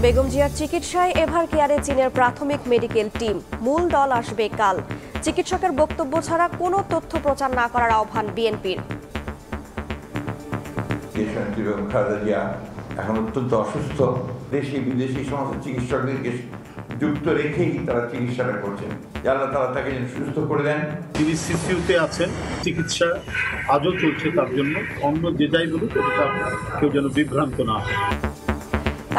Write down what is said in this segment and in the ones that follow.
বেগম জিয়ার চিকিৎসায় এভার কেয়ারে চীনের প্রাথমিক মেডিকেল টিম। মূল দল আসবে কাল। চিকিৎসকের বক্তব্য ছাড়া কোনো তথ্য প্রচার না করার আহ্বান বিএনপির। বেগম খালেদা জিয়া এখন অত্যন্ত অসুস্থ। দেশি বিদেশি সমস্ত চিকিৎসকদেরকে যুক্ত রেখেই তারা চিকিৎসাটা করছেন। আল্লাহ তাআলা তাকে যেন সুস্থ করে দেন। তিনি সিসিউতে আছেন, চিকিৎসা আজও চলছে তার জন্য। অন্য যে যাই বলুক, এটা কেউ যেন বিভ্রান্ত না হয়।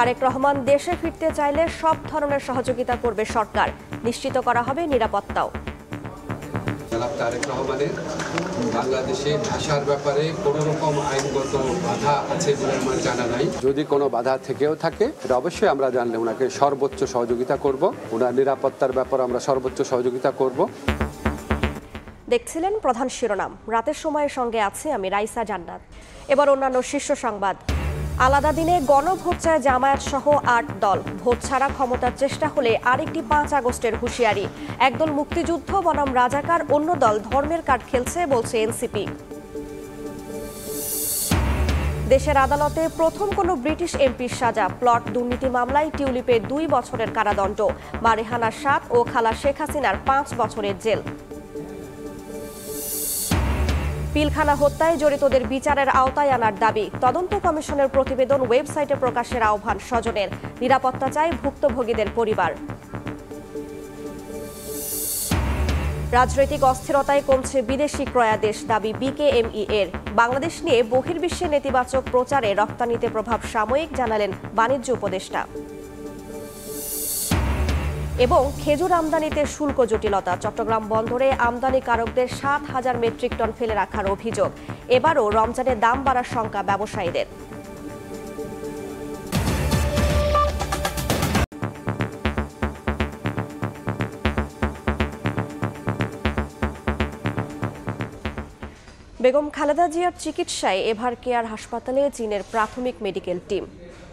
তারেক রহমান দেশে ফিরতে চাইলে সব ধরনের সহযোগিতা করবে সরকার। নিশ্চিত করা হবে নিরাপত্তাও। জনাব তারেক রহমানের বাংলাদেশে আসার ব্যাপারে কোনো রকম আইনগত বাধা আছে বলে আমার জানা নাই। যদি কোনো বাধা থেকেও থাকে, এটা অবশ্যই আমরা জানলে ওনাকে সর্বোচ্চ সহযোগিতা করব। ওনার নিরাপত্তার ব্যাপারে আমরা সর্বোচ্চ সহযোগিতা করব। দেখছিলেন প্রধান শিরোনাম। রাতের সময়ের সঙ্গে আছে আমি রাইসা জান্নাত। এবার অন্যান্য শীর্ষ সংবাদ। আলাদা দিনে গণভোট চায় জামায়াত সহ ৮ দল। ভোট ছাড়া ক্ষমতার চেষ্টা হলে আরেকটি ৫ আগস্টের হুঁশিয়ারি। একদল মুক্তিযুদ্ধ বনাম রাজাকার, অন্য দল ধর্মের কার্ড খেলছে বলছে এনসিপি। দেশের আদালতে প্রথম কোনো ব্রিটিশ এমপির সাজা। প্লট দুর্নীতি মামলায় টিউলিপে ২ বছরের কারাদণ্ড। মা রেহানার ৭ ও খালা শেখ হাসিনার ৫ বছরের জেল। পিলখানা হত্যায় জড়িতদের বিচারের আওতায় আনার দাবি। তদন্ত কমিশনের প্রতিবেদন ওয়েবসাইটে প্রকাশের আহ্বান স্বজনের। নিরাপত্তা চায় ভুক্তভোগীদের পরিবার। রাজনৈতিক অস্থিরতায় কমছে বিদেশি ক্রয়াদেশ, দাবি বিকেএমই এর। বাংলাদেশ নিয়ে বহির্বিশ্বে নেতিবাচক প্রচারে রপ্তানিতে প্রভাব সাময়িক, জানালেন বাণিজ্য উপদেষ্টা। এবং খেজুর আমদানিতে শুল্ক জটিলতা। চট্টগ্রাম বন্দরে আমদানিকারকদের ৭,০০০ মেট্রিক টন ফেলে রাখার অভিযোগ। এবারও রমজানে দাম বাড়ার শঙ্কা ব্যবসায়ীদের। বেগম খালেদা জিয়ার চিকিৎসায় এভার কেয়ার হাসপাতালে চীনের প্রাথমিক মেডিকেল টিম।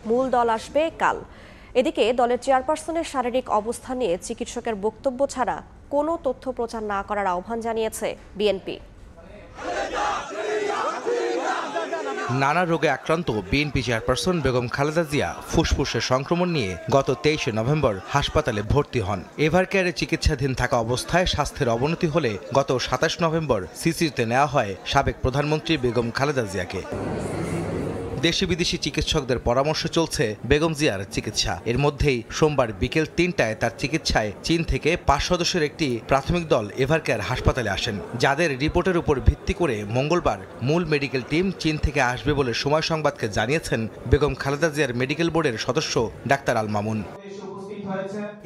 মূল দল আসবে কাল। এদিকে দলের চেয়ারপারসনের শারীরিক অবস্থা নিয়ে চিকিৎসকের বক্তব্য ছাড়া কোনো তথ্য প্রচার না করার আহ্বান জানিয়েছে বিএনপি। নানা রোগে আক্রান্ত বিএনপি চেয়ারপারসন বেগম খালেদা জিয়া ফুসফুসের সংক্রমণ নিয়ে গত ২৩ নভেম্বর হাসপাতালে ভর্তি হন। এভার কেয়ারে চিকিৎসাধীন থাকা অবস্থায় স্বাস্থ্যের অবনতি হলে গত ২৭ নভেম্বর সিসিউতে নেওয়া হয় সাবেক প্রধানমন্ত্রী বেগম খালেদা জিয়াকে। দেশি বিদেশি চিকিৎসকদের পরামর্শ চলছে বেগম জিয়ার চিকিৎসা। এর মধ্যেই সোমবার বিকেল ৩টায় তার চিকিৎসায় চীন থেকে ৫ সদস্যের একটি প্রাথমিক দল এভার কেয়ার হাসপাতালে আসেন, যাদের রিপোর্টের উপর ভিত্তি করে মঙ্গলবার মূল মেডিকেল টিম চীন থেকে আসবে বলে সময় সংবাদকে জানিয়েছেন বেগম খালেদা জিয়ার মেডিকেল বোর্ডের সদস্য ডাক্তার আল মামুন।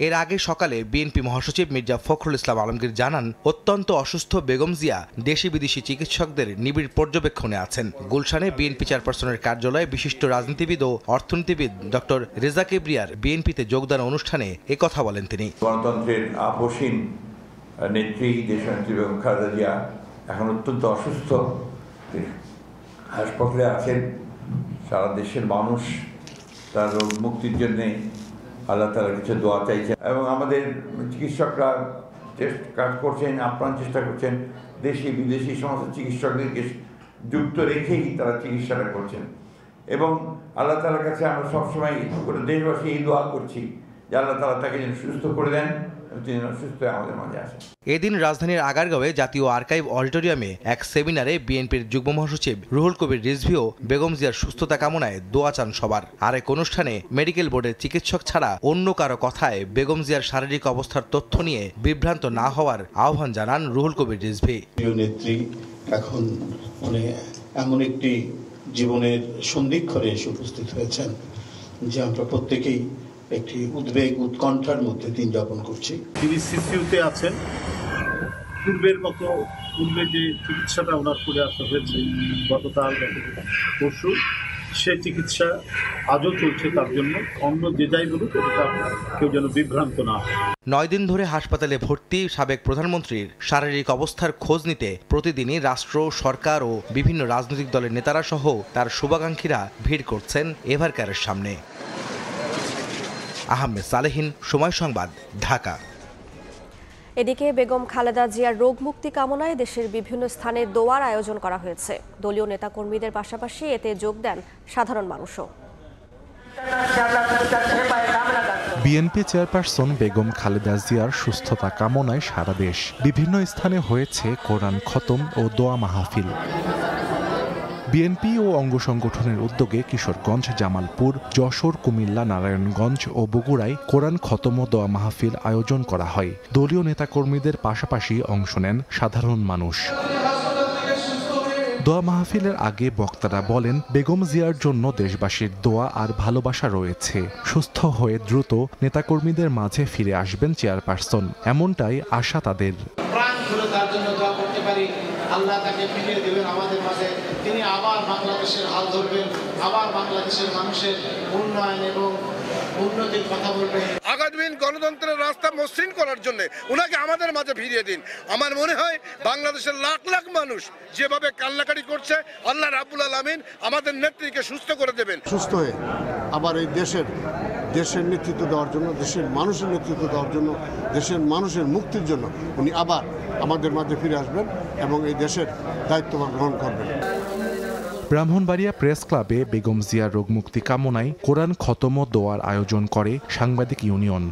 এর আগে সকালে বিএনপি মহাসচিব মির্জা ফখরুল ইসলাম আলমগীর জানান, অত্যন্ত অসুস্থ বেগম জিয়া দেশি বিদেশি চিকিৎসকদের নিবিড় পর্যবেক্ষণে আছেন। গুলশানে বিএনপি চেয়ারপারসনের কার্যালয়ে বিশিষ্ট রাজনীতিবিদ ও অর্থনীতিবিদ ডক্টর রেজা কিবরিয়ার বিএনপিতে যোগদান অনুষ্ঠানে একথা বলেন তিনি। গণতন্ত্রের আপসীন নেত্রী দেশনেত্রী বেগম খালেদা জিয়া এখন অত্যন্ত অসুস্থ, হাসপাতালে আছেন। সারা দেশের মানুষ তার মুক্তির জন্যে আল্লাহ তাআলার কাছে দোয়া চাইছেন এবং আমাদের চিকিৎসকরা কাজ করছেন, আপ্রাণ চেষ্টা করছেন। দেশি বিদেশি সমস্ত চিকিৎসকদেরকে যুক্ত রেখেই তারা চিকিৎসাটা করছেন এবং আল্লাহ তাআলার কাছে আমরা সবসময় করে দেশবাসী এই দোয়া করছি যে আল্লাহ তাআলা তাকে যেন সুস্থ করে দেন, তিনি সুস্থ আমাদের মাঝে আসেন। এদিন রাজধানীর আগারগাঁওয়ে জাতীয় আর্কাইভ অডিটোরিয়ামে এক সেমিনারে বিএনপির যুগ্ম মহাসচিব রুহুল কবির রিজভীও বেগম জিয়ার সুস্থতা কামনায় দোয়া চান সবার। আরেক অনুষ্ঠানে মেডিকেল বোর্ডের চিকিৎসক ছাড়া অন্য কারো কথায় বেগম জিয়ার শারীরিক অবস্থার তথ্য নিয়ে বিভ্রান্ত না হওয়ার আহ্বান জানান রুহুল কবির রিজভী। নেত্রী এখন এমন একটি জীবনের সন্ধিক্ষণে এসে উপস্থিত হয়েছেন যে আমরা প্রত্যেকেই একটি উদ্বেগ উৎকণ্ঠার মধ্যে দিন যাপন করছি। তিনি সিসিউতে আছেন। পূর্বে যে চিকিৎসাটা ওনার করে আসা হয়েছে গতকাল পরশু, সে চিকিৎসা আজও চলছে তার জন্য। অন্য যে যাই বলুক, এটা কেউ যেন বিভ্রান্ত না হয়। ৯ দিন ধরে হাসপাতালে ভর্তি সাবেক প্রধানমন্ত্রীর শারীরিক অবস্থার খোঁজ নিতে প্রতিদিনই রাষ্ট্র, সরকার ও বিভিন্ন রাজনৈতিক দলের নেতারা সহ তার শুভাকাঙ্ক্ষীরা ভিড় করছেন এভার কেয়ারের সামনে। আহমেদ সালেহীন, সময় সংবাদ, ঢাকা। এদিকে বেগম খালেদা জিয়ার রোগ মুক্তি কামনায় দেশের বিভিন্ন স্থানে দোয়ার আয়োজন করা হয়েছে। দলীয় নেতাকর্মীদের পাশাপাশি এতে যোগ দেন সাধারণ মানুষও। বিএনপি চেয়ারপারসন বেগম খালেদা জিয়ার সুস্থতা কামনায় সারা দেশ বিভিন্ন স্থানে হয়েছে কোরআন খতম ও দোয়া মাহফিল। বিএনপি ও অঙ্গ সংগঠনের উদ্যোগে কিশোরগঞ্জ, জামালপুর, যশোর, কুমিল্লা, নারায়ণগঞ্জ ও বগুড়ায় কোরআন খতম ও দোয়া মাহফিল আয়োজন করা হয়। দলীয় নেতাকর্মীদের পাশাপাশি অংশ নেন সাধারণ মানুষ। দোয়া মাহফিলের আগে বক্তারা বলেন, বেগম জিয়ার জন্য দেশবাসীর দোয়া আর ভালোবাসা রয়েছে। সুস্থ হয়ে দ্রুত নেতাকর্মীদের মাঝে ফিরে আসবেন চেয়ারপারসন, এমনটাই আশা তাদের। প্রাণ খুলে তার জন্য দোয়া করতে পারি, আল্লাহ তাকে ফিরিয়ে দেবেন আমাদের মাঝে। তিনি আবার বাংলাদেশের হাল ধরবেন, আবার বাংলাদেশের মানুষের উন্নয়ন এবং উন্নতির কথা বলবেন। আগামী গণতন্ত্রের রাস্তা মসৃণ করার জন্য ওনাকে আমাদের মাঝে ফিরিয়ে দিন। আমার মনে হয় বাংলাদেশের লাখ লাখ মানুষ যেভাবে কান্নাকাটি করছে, আল্লাহ রাব্বুল আলামিন আমাদের নেত্রীকে সুস্থ করে দেবেন। সুস্থ হয়ে আবার এই দেশের নেতৃত্ব দেওয়ার জন্য, দেশের মানুষের নেতৃত্ব দেওয়ার জন্য, দেশের মানুষের মুক্তির জন্য উনি আবার আমাদের মাঝে ফিরে আসবেন এবং এই দেশের দায়িত্বভার গ্রহণ করবেন। ব্রাহ্মণবাড়িয়া প্রেস ক্লাবে বেগম জিয়ার রোগমুক্তি কামনায় কোরআন খতম ও দোয়ার আয়োজন করে সাংবাদিক ইউনিয়ন।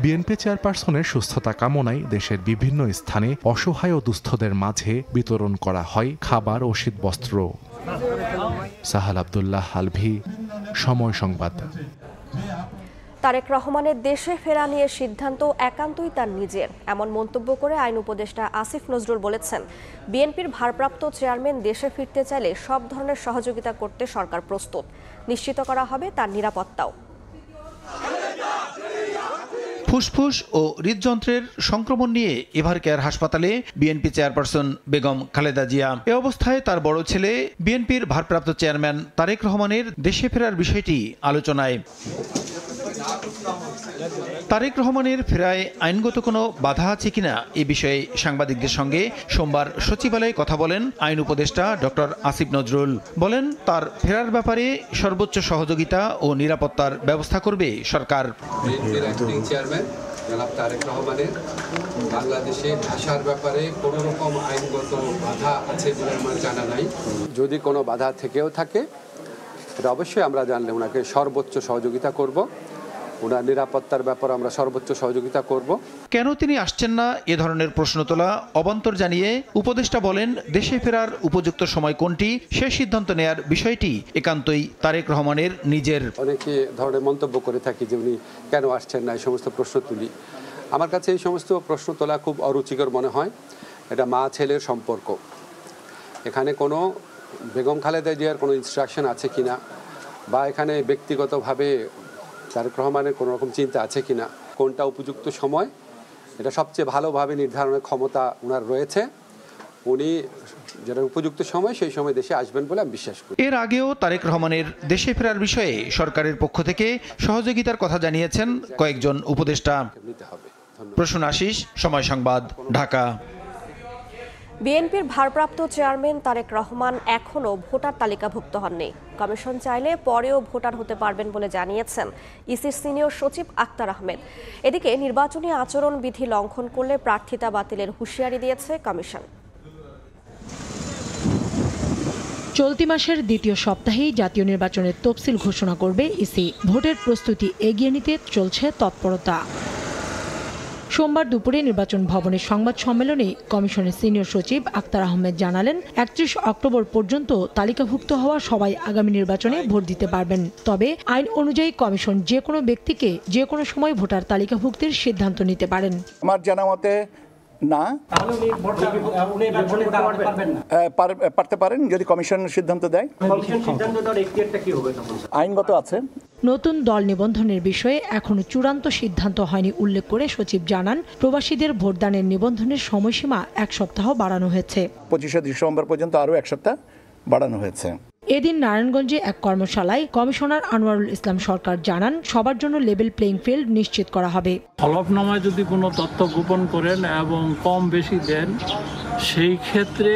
বিএনপি চেয়ারপারসনের সুস্থতা কামনায় দেশের বিভিন্ন স্থানে অসহায় ও দুস্থদের মাঝে বিতরণ করা হয় খাবার ও শীতবস্ত্র। সাহাল আব্দুল্লাহ আলভি, সময় সংবাদ। তারেক রহমানের দেশে ফেরা নিয়ে সিদ্ধান্ত একান্তই তার নিজের, এমন মন্তব্য করে আইন উপদেষ্টা আসিফ নজরুল বলেছেন, বিএনপির ভারপ্রাপ্ত চেয়ারম্যান দেশে ফিরতে চাইলে সব ধরনের সহযোগিতা করতে সরকার প্রস্তুত, নিশ্চিত করা হবে তার নিরাপত্তাও। ফুসফুস ও হৃদযন্ত্রের সংক্রমণ নিয়ে এভার কেয়ার হাসপাতালে বিএনপি চেয়ারপারসন বেগম খালেদা জিয়া। এ অবস্থায় তার বড় ছেলে বিএনপির ভারপ্রাপ্ত চেয়ারম্যান তারেক রহমানের দেশে ফেরার বিষয়টি আলোচনায়। তারেক রহমানের ফেরায় আইনগত কোনো বাধা আছে কিনা এ বিষয়ে সাংবাদিকদের সঙ্গে সোমবার সচিবালয়ে কথা বলেন আইন উপদেষ্টা ডক্টর আসিফ নজরুল। বলেন, তার ফেরার ব্যাপারে সর্বোচ্চ সহযোগিতা ও নিরাপত্তার ব্যবস্থা করবে সরকার। বিএনপির অ্যাক্টিং চেয়ারম্যান জনাব তারেক রহমানের বাংলাদেশে আসার ব্যাপারে কোনো রকম আইনগত বাধা আছে বলে আমার জানা নাই। যদি কোনো বাধা থেকেও থাকে এটা অবশ্যই আমরা জানলে ওনাকে সর্বোচ্চ সহযোগিতা করব, ওনার নিরাপত্তার ব্যাপারে আমরা সর্বোচ্চ সহযোগিতা করব। কেন তিনি আসছেন না এ ধরনের প্রশ্ন তোলা অবান্তর জানিয়ে উপদেষ্টা বলেন, দেশে ফেরার উপযুক্ত সময় কোনটি সে সিদ্ধান্ত নেয়ার বিষয়টি একান্তই তারেক রহমানের নিজের। অনেকে ধরনের মন্তব্য করে থাকি যে উনি কেন আসছেন না, এই সমস্ত প্রশ্ন তুলি। আমার কাছে এই সমস্ত প্রশ্ন তোলা খুব অরুচিকর মনে হয়। এটা মা ছেলের সম্পর্ক, এখানে কোনো বেগম খালেদা জিয়ার কোনো ইনস্ট্রাকশন আছে কিনা বা এখানে ব্যক্তিগতভাবে তারেক রহমানের কোনো রকম চিন্তা আছে কিনা, কোনটা উপযুক্ত সময়, এটা সবচেয়ে ভালোভাবে নির্ধারণের ক্ষমতা ওনার রয়েছে। উনি যেটা উপযুক্ত সময় সেই সময় দেশে আসবেন বলে আমি বিশ্বাস করি। এর আগেও তারেক রহমানের দেশে ফেরার বিষয়ে সরকারের পক্ষ থেকে সহযোগিতার কথা জানিয়েছেন কয়েকজন উপদেষ্টা। প্রসূন আশিস, সময় সংবাদ, ঢাকা। বিএনপির ভারপ্রাপ্ত চেয়ারম্যান তারেক রহমান এখনও ভোটার তালিকাভুক্ত হননি। কমিশন চাইলে পরেও ভোটার হতে পারবেন বলে জানিয়েছেন ইসির সিনিয়র সচিব আক্তার আহমেদ। এদিকে নির্বাচনী আচরণ বিধি লঙ্ঘন করলে প্রার্থিতা বাতিলের হুঁশিয়ারি দিয়েছে কমিশন। চলতি মাসের দ্বিতীয় সপ্তাহেই জাতীয় নির্বাচনের তফসিল ঘোষণা করবে ইসি। ভোটের প্রস্তুতি এগিয়ে নিতে চলছে তৎপরতা। সোমবার দুপুরে নির্বাচন ভবনের সংবাদ সম্মেলনে কমিশনের সিনিয়র সচিব আক্তার আহমেদ জানালেন, 31 অক্টোবর পর্যন্ত তালিকাভুক্ত হওয়া সবাই আগামী নির্বাচনে ভোট দিতে পারবেন। তবে আইন অনুযায়ী কমিশন যে কোনো ব্যক্তিকে যে কোনো সময় ভোটার তালিকাভুক্তির সিদ্ধান্ত নিতে পারেন। আমার জানা মতে না, পারতে পারেন যদি কমিশন সিদ্ধান্ত দেয়। আইনগত আছে। নতুন দল নিবন্ধনের বিষয়ে এখনো চূড়ান্ত সিদ্ধান্ত হয়নি উল্লেখ করে সচিব জানান, প্রবাসীদের ভোটদানের নিবন্ধনের সময়সীমা 1 সপ্তাহ বাড়ানো হয়েছে। 25শে ডিসেম্বর পর্যন্ত আরও 1 সপ্তাহ বাড়ানো হয়েছে। এদিন নারায়ণগঞ্জে এক কর্মশালায় কমিশনার আনোয়ারুল ইসলাম সরকার জানান, সবার জন্য লেভেল প্লেইং ফিল্ড নিশ্চিত করা হবে। হলফনামায় যদি কোনো তথ্য গোপন করেন এবং কম বেশি দেন, সেই ক্ষেত্রে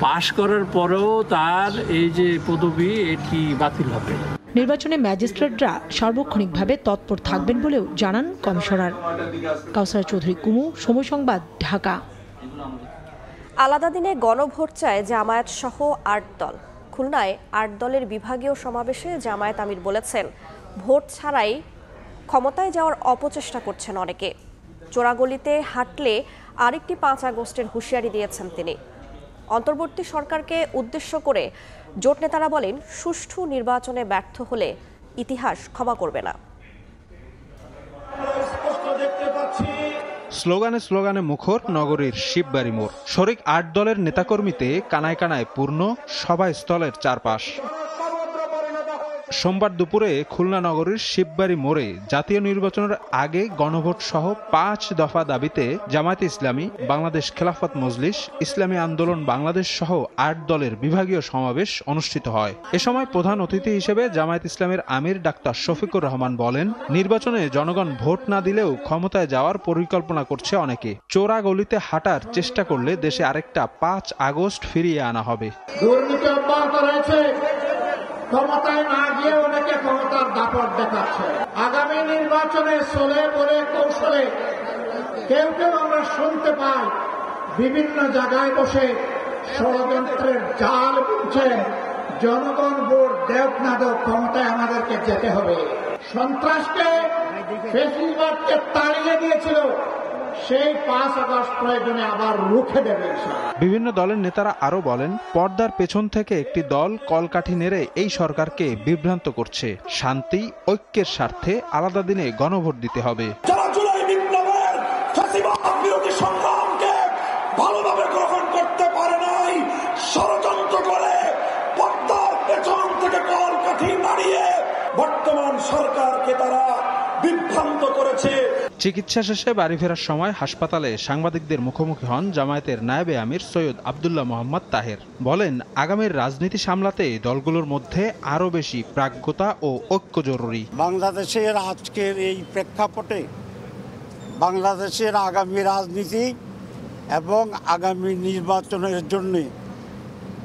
পাশ করার পরেও তার এই যে পদবি এটি বাতিল হবে। নির্বাচনে ম্যাজিস্ট্রেটরা সার্বক্ষণিকভাবে তৎপর থাকবেন বলেও জানান কমিশনার। কাউসার চৌধুরী কুমু, সময় সংবাদ, ঢাকা। আলাদা দিনে গণভোট চায় জামায়াত সহ 8 দল। খুলনায় 8 দলের বিভাগীয় সমাবেশে জামায়াত আমির বলেছেন, ভোট ছাড়াই ক্ষমতায় যাওয়ার অপচেষ্টা করছেন অনেকে। চোরাগলিতে হাঁটলে আরেকটি 5 আগস্টের হুঁশিয়ারি দিয়েছেন তিনি। অন্তর্বর্তী সরকারকে উদ্দেশ্য করে জোট নেতারা বলেন, সুষ্ঠু নির্বাচনে ব্যর্থ হলে ইতিহাস ক্ষমা করবে না। স্লোগানে স্লোগানে মুখর নগরীর শিববাড়ি মোড়। শরিক 8 দলের নেতাকর্মীতে কানায় কানায় পূর্ণ সভাস্থলের চারপাশ। সোমবার দুপুরে খুলনা নগরীর শিববাড়ি মোড়ে জাতীয় নির্বাচনের আগে গণভোট সহ 5 দফা দাবিতে জামায়াতে ইসলামী, বাংলাদেশ খেলাফত মজলিস, ইসলামী আন্দোলন বাংলাদেশ সহ 8 দলের বিভাগীয় সমাবেশ অনুষ্ঠিত হয়। এ সময় প্রধান অতিথি হিসেবে জামায়াত ইসলামের আমির ডাক্তার শফিকুর রহমান বলেন, নির্বাচনে জনগণ ভোট না দিলেও ক্ষমতায় যাওয়ার পরিকল্পনা করছে অনেকে। চোরা গলিতে হাঁটার চেষ্টা করলে দেশে আরেকটা 5 আগস্ট ফিরিয়ে আনা হবে। ক্ষমতায় না গিয়ে অনেকে ক্ষমতার দাপট দেখাচ্ছে। আগামী নির্বাচনে চলে বলে কৌশলে কেউ কেউ আমরা শুনতে পাই বিভিন্ন জায়গায় বসে ষড়যন্ত্রের জাল বুনছেন। জনগণ ভোট দেখ না দেখ ক্ষমতায় আমাদেরকে যেতে হবে। সন্ত্রাসকে, ফ্যাসিবাদকে তাড়িয়ে দিয়েছিল, সেই 5 আগস্ট প্রয়োজনে আবার রুখে দেবে। বিভিন্ন দলের নেতারা আরো বলেন, পর্দার পেছন থেকে একটি দল কলকাঠি নেড়ে এই সরকারকে বিভ্রান্ত করছে। শান্তি ঐক্যের স্বার্থে আলাদা দিনে গণভোট দিতে হবে। যারা জুলাই বিপ্লবের ফ্যাসিবাদ বিরোধী সংগ্রামকে ভালোভাবে গ্রহণ করতে পারে নাই, ষড়যন্ত্র করে পর্দার পেছন থেকে কলকাঠি নাড়িয়ে বর্তমান সরকারকে তারা বিভ্রান্ত করেছে। চিকিৎসা শেষে বাড়ি ফেরার সময় হাসপাতালে সাংবাদিকদের মুখোমুখি হন জামায়াতের নায়েবে আমির সৈয়দ আব্দুল্লাহ মোহাম্মদ তাহের। বলেন, আগামীর রাজনীতি সামলাতে দলগুলোর মধ্যে আরো বেশি প্রাজ্ঞতা ও ঐক্য জরুরি। বাংলাদেশের আজকের এই প্রেক্ষাপটে বাংলাদেশের আগামী রাজনীতি এবং আগামী নির্বাচনের জন্য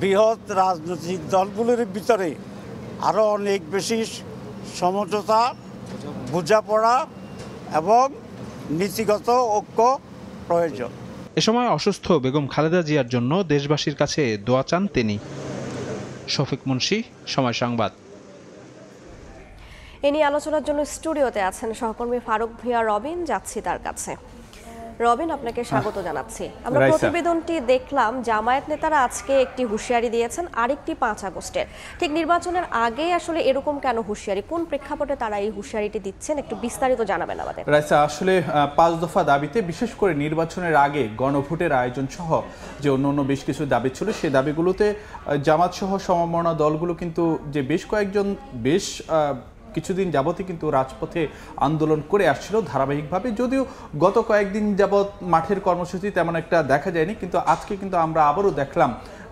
বৃহৎ রাজনৈতিক দলগুলোর ভিতরে আরো অনেক বেশি সমঝোতা, বোঝাপড়া এবং নীতিগত ঐক্য প্রয়োজন। এ সময় অসুস্থ বেগম খালেদা জিয়ার জন্য দেশবাসীর কাছে দোয়া চান তিনি। শফিক মুন্সি, সময় সংবাদ। এ নিয়ে আলোচনার জন্য স্টুডিওতে আছেন সহকর্মী ফারুক ভূঁইয়া রবিন। যাচ্ছি তার কাছে। রবিন, আপনাকে স্বাগত জানাচ্ছি। আমরা প্রতিবেদনটি দেখলাম, জামায়াত নেতারা আজকে একটি হুঁশিয়ারি দিয়েছেন, আরেকটি 5 আগস্টের। ঠিক নির্বাচনের আগে আসলে এরকম কেন হুঁশিয়ারি, কোন প্রেক্ষাপটে তারা এই হুঁশিয়ারিটি দিচ্ছেন, একটু বিস্তারিত জানাবেন আমাদের। রাইসা, আসলে 5 দফা দাবিতে, বিশেষ করে নির্বাচনের আগে গণভোটের আয়োজন সহ যে অন্যান্য বেশ কিছু দাবি ছিল, সেই দাবিগুলোতে জামাত সহ সমমনা দলগুলো কিন্তু যে বেশ কয়েকজন কিছুদিন যাবতই কিন্তু রাজপথে আন্দোলন করে আসছিল ধারাবাহিকভাবে। যদিও গত কয়েকদিন যাবৎ মাঠের কর্মসূচি তেমন একটা দেখা যায়নি, কিন্তু আজকে কিন্তু আমরা আবারও দেখলাম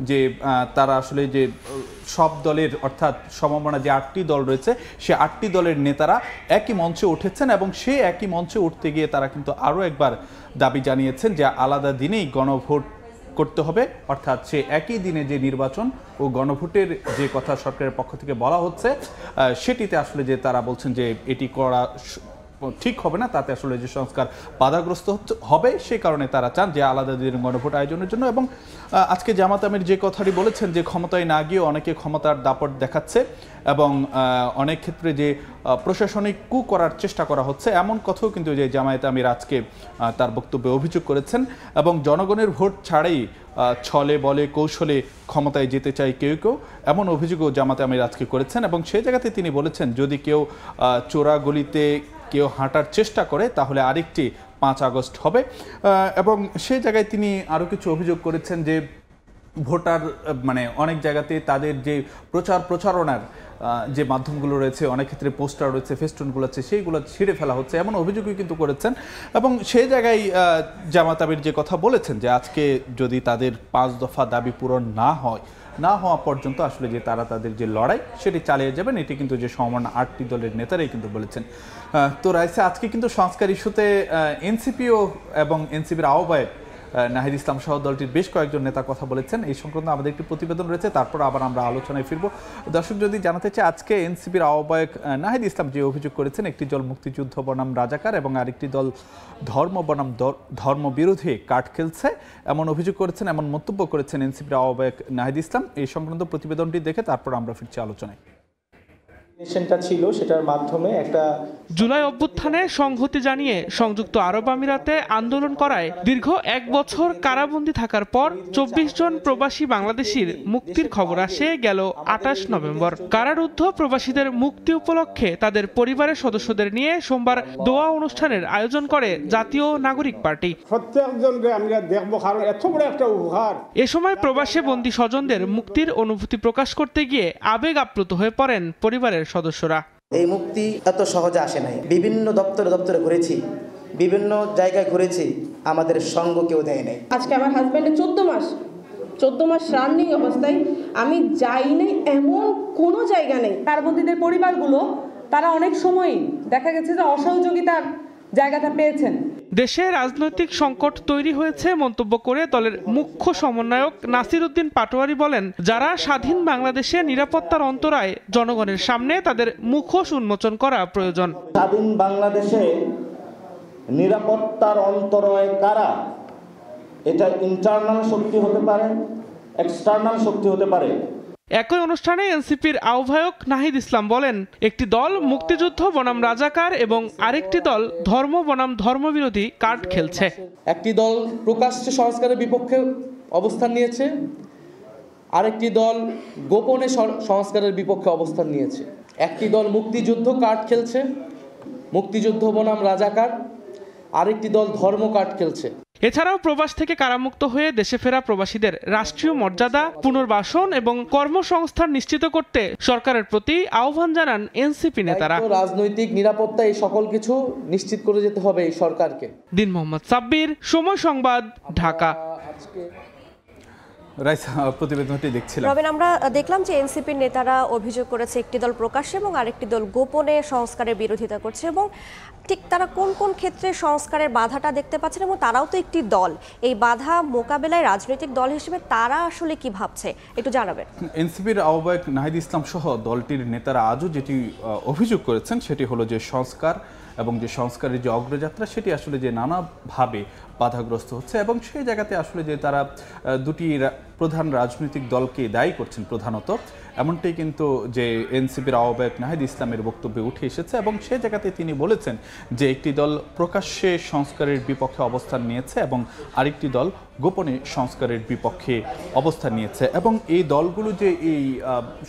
যে তারা আসলে যে সব দলের, অর্থাৎ সমমনা যে 8টি দল রয়েছে, সে 8টি দলের নেতারা একই মঞ্চে উঠেছেন এবং সেই একই মঞ্চে উঠতে গিয়ে তারা কিন্তু আরও একবার দাবি জানিয়েছেন যে আলাদা দিনেই গণভোট করতে হবে। অর্থাৎ সে একই দিনে যে নির্বাচন ও গণভোটের যে কথা সরকারের পক্ষ থেকে বলা হচ্ছে, সেটিতে আসলে যে তারা বলছেন যে এটি করা ঠিক হবে না, তাতে আসলে যে সংস্কার বাধাগ্রস্ত হবে, সেই কারণে তারা চান যে আলাদা দিনের গণভোট আয়োজনের জন্য। এবং আজকে জামাত আমির যে কথাটি বলেছেন যে ক্ষমতায় না গিয়ে অনেকে ক্ষমতার দাপট দেখাচ্ছে এবং অনেক ক্ষেত্রে যে প্রশাসনিক কু করার চেষ্টা করা হচ্ছে, এমন কথাও কিন্তু যে জামায়াত আমির আজকে তার বক্তব্যে অভিযোগ করেছেন। এবং জনগণের ভোট ছাড়াই ছলে বলে কৌশলে ক্ষমতায় যেতে চায় কেউ কেউ, এমন অভিযোগও জামাত আমির আজকে করেছেন। এবং সেই জায়গাতে তিনি বলেছেন, যদি কেউ চোরা গলিতে কেউ হাঁটার চেষ্টা করে তাহলে আরেকটি 5 আগস্ট হবে। এবং সেই জায়গায় তিনি আরও কিছু অভিযোগ করেছেন যে ভোটার অনেক জায়গাতে তাদের যে প্রচারণার যে মাধ্যমগুলো রয়েছে, অনেক ক্ষেত্রে পোস্টার রয়েছে, ফেস্টুনগুলো আছে, সেইগুলো ছিঁড়ে ফেলা হচ্ছে, এমন অভিযোগই কিন্তু করেছেন। এবং সেই জায়গায় জামাত আমির যে কথা বলেছেন যে আজকে যদি তাদের 5 দফা দাবি পূরণ না হওয়া পর্যন্ত আসলে যে তারা তাদের যে লড়াই সেটি চালিয়ে যাবেন, এটি কিন্তু যে সমমনা 8টি দলের নেতারাই কিন্তু বলেছেন। তো রাইসা, আজকে কিন্তু সংস্কার ইস্যুতে এনসিপিও এবং এনসিপির আহ্বায়ক নাহিদ ইসলাম সহ দলটির বেশ কয়েকজন নেতা কথা বলেছেন। এই সংক্রান্ত আমাদের একটি প্রতিবেদন রয়েছে, তারপর আবার আমরা আলোচনায় ফিরব। দর্শক যদি জানাতে চায়, আজকে এনসিপির আহ্বায়ক নাহিদ ইসলাম যে অভিযোগ করেছেন, একটি দল মুক্তিযুদ্ধ বনাম রাজাকার এবং আরেকটি দল ধর্ম বনাম ধর্ম বিরোধী কার্ড খেলছে, এমন অভিযোগ করেছেন, এমন মন্তব্য করেছেন এনসিপির আহ্বায়ক নাহিদ ইসলাম। এই সংক্রান্ত প্রতিবেদনটি দেখে তারপর আমরা ফিরছি আলোচনায়। ছিল সেটার মাধ্যমে একটা জুলাই অভ্যুত্থানে সংহতি জানিয়ে সংযুক্ত আরব আমিরাতে আন্দোলন করায় দীর্ঘ 1 বছর কারাবন্দী থাকার পর 24 জন প্রবাসী বাংলাদেশির মুক্তির খবর আসে গেল 28 নভেম্বর। কারারুদ্ধ প্রবাসীদের মুক্তি উপলক্ষে তাদের পরিবারের সদস্যদের নিয়ে সোমবার দোয়া অনুষ্ঠানের আয়োজন করে জাতীয় নাগরিক পার্টি। প্রত্যেকজনকে আমরা দেখব, কারণ এত বড় একটা উপহার। এ সময় প্রবাসী বন্দী স্বজনদের মুক্তির অনুভূতি প্রকাশ করতে গিয়ে আবেগ আপ্লুত হয়ে পড়েন পরিবারের সদস্যরা। এই মুক্তি এত সহজে আসে নাই। বিভিন্ন দপ্তরে ঘুরেছি, বিভিন্ন জায়গায় ঘুরেছি, আমাদের সঙ্গ কেউ দেয় নাই। আজকে আমার হাজব্যান্ডের 14 মাস রানিং অবস্থায় আমি যাই নাই এমন কোনো জায়গা নেই। কারাবন্দীদের পরিবারগুলো তারা অনেক সময়ই দেখা গেছে যে অসহযোগিতার জায়গাটা পেয়েছেন। দেশে রাজনৈতিক সংকট তৈরি হয়েছে মন্তব্য করে দলের মুখ্য সমন্বয়ক নাসির উদ্দিন পাটোয়ারি বলেন, যারা স্বাধীন বাংলাদেশে নিরাপত্তার অন্তরায় জনগণের সামনে তাদের মুখোশ উন্মোচন করা প্রয়োজন। স্বাধীন বাংলাদেশে নিরাপত্তার অন্তরায় কারা? এটা ইন্টারনাল শক্তি হতে পারে, এক্সটার্নাল শক্তি হতে পারে। একই অনুষ্ঠানে এনসিপির আহ্বায়ক নাহিদ ইসলাম বলেন, একটি দল মুক্তিযুদ্ধ বনাম রাজাকার এবং আরেকটি দল ধর্ম বনাম ধর্মবিরোধী কার্ড খেলছে। একটি দল প্রকাশ্যে সংস্কারের বিপক্ষে অবস্থান নিয়েছে, আরেকটি দল গোপনে সংস্কারের বিপক্ষে অবস্থান নিয়েছে। একটি দল মুক্তিযুদ্ধ কার্ড খেলছে, মুক্তিযুদ্ধ বনাম রাজাকার, আরেকটি দল ধর্ম কার্ড খেলছে। এছাড়াও প্রবাস থেকে কারামুক্ত হয়ে দেশে ফেরা প্রবাসীদের রাষ্ট্রীয় মর্যাদা, পুনর্বাসন এবং কর্মসংস্থান নিশ্চিত করতে সরকারের প্রতি আহ্বান জানান এনসিপি নেতারা। রাজনৈতিক নিরাপত্তা এই সকল কিছু নিশ্চিত করে যেতে হবে এই সরকারকে। দিন মোহাম্মদ সাব্বির, সময় সংবাদ, ঢাকা। প্রতিবেদনটি দেখছিলাম। রবিন, আমরা দেখলাম যে এনসিপির নেতারা অভিযোগ করেছে একটি দল প্রকাশ্যে এবং আরেকটি দল গোপনে সংস্কারের বিরোধিতা করছে, এবং ঠিক তারা কোন কোন ক্ষেত্রে সংস্কারের বাধাটা দেখতে পাচ্ছেন, এবং তারাও তো একটি দল। এই বাধা মোকাবেলায় রাজনৈতিক দল হিসেবে তারা আসলে কি ভাবছে একটু জানাবেন। এনসিপির আহ্বায়ক নাহিদ ইসলাম সহ দলটির নেতারা আজও যেটি অভিযোগ করেছেন সেটি হলো যে সংস্কার এবং যে সংস্কারের যে অগ্রযাত্রা সেটি আসলে যে নানাভাবে বাধাগ্রস্ত হচ্ছে, এবং সেই জায়গাতে আসলে যে তারা দুটি প্রধান রাজনৈতিক দলকে দায়ী করছেন প্রধানত, এমনটাই কিন্তু যে এনসিপির আহ্বায়ক নাহিদ ইসলামের বক্তব্যে উঠে এসেছে। এবং সেই জায়গাতে তিনি বলেছেন যে একটি দল প্রকাশ্যে সংস্কারের বিপক্ষে অবস্থান নিয়েছে এবং আরেকটি দল গোপনে সংস্কারের বিপক্ষে অবস্থান নিয়েছে, এবং এই দলগুলো যে এই